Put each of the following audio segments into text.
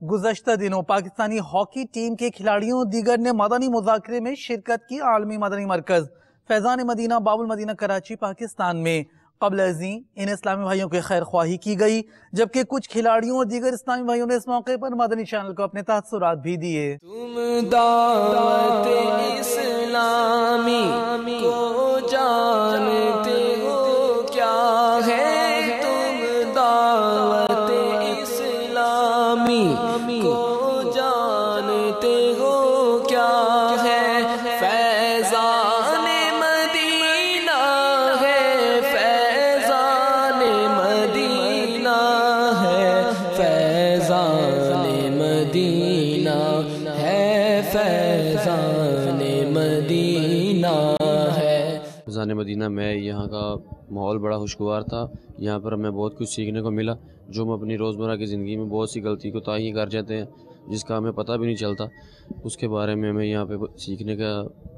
गुज़श्ता दिनों Pakistani hockey team के खिलाड़ियों दीगर ने मदनी मुज़ाकरे में शिरकत की। आलमी मदनी मरकज़ फैज़ान मदीना बाबुल मदीना कराची पाकिस्तान में क़ब्ल अज़ीं इन इस्लामी भाइयों की खैर ख्वाही की गई, जबकि कुछ खिलाड़ियों और दीगर इस्लामी भाइयों ने इस मौके पर मदनी चैनल को अपने तासुरात भी दिए। तुम दावत इस्लामी को जानते हो क्या है, तुम दावत इस्लामी को जानते हो क्या है। फैज़ान मदीना है, फैज़ान मदीना है, फैज़ान मदीना है, फैज़ान मदीना है। फैज़ान मदीना में यहाँ का माहौल बड़ा खुशगवार था। यहाँ पर हमें बहुत कुछ सीखने को मिला, जो हम अपनी रोज़मर्रा की ज़िंदगी में बहुत सी गलती को ताही कर जाते हैं, जिसका हमें पता भी नहीं चलता। उसके बारे में हमें यहाँ पे सीखने का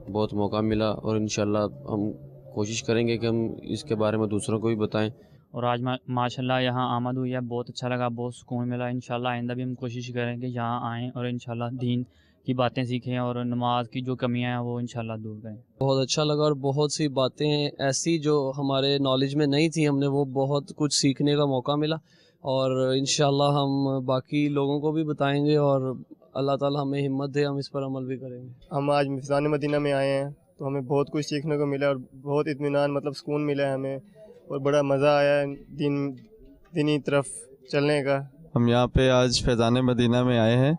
बहुत मौका मिला और इंशाल्लाह हम कोशिश करेंगे कि हम इसके बारे में दूसरों को भी बताएं। और आज माशाल्लाह यहाँ आमद हुई है, बहुत अच्छा लगा, बहुत सुकून मिला। इंशाल्लाह आइंदा भी हम कोशिश करेंगे यहाँ आएँ और इंशाल्लाह दीन की बातें सीखें और नमाज की जो कमियां हैं वो इंशाल्लाह दूर करें। बहुत अच्छा लगा और बहुत सी बातें ऐसी जो हमारे नॉलेज में नहीं थी, हमने वो बहुत कुछ सीखने का मौका मिला और इंशाल्लाह हम बाकी लोगों को भी बताएंगे और अल्लाह ताला हमें हिम्मत दे, हम इस पर अमल भी करेंगे। हम आज फैज़ान मदीना में आए हैं तो हमें बहुत कुछ सीखने को मिला और बहुत इत्मीनान मतलब सुकून मिला है हमें और बड़ा मज़ा आया है दीनी तरफ चलने का। हम यहाँ पे आज फैज़ान मदीना में आए हैं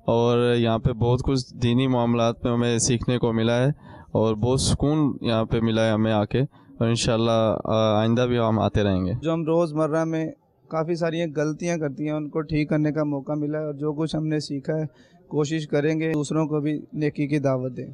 और यहाँ पे बहुत कुछ दीनी मामलात में हमें सीखने को मिला है और बहुत सुकून यहाँ पे मिला है हमें आके, और इंशाल्लाह आइंदा भी हम आते रहेंगे। जो हम रोज़मर्रा में काफ़ी सारी गलतियाँ करती हैं उनको ठीक करने का मौका मिला है और जो कुछ हमने सीखा है कोशिश करेंगे दूसरों को भी नेकी की दावत दें।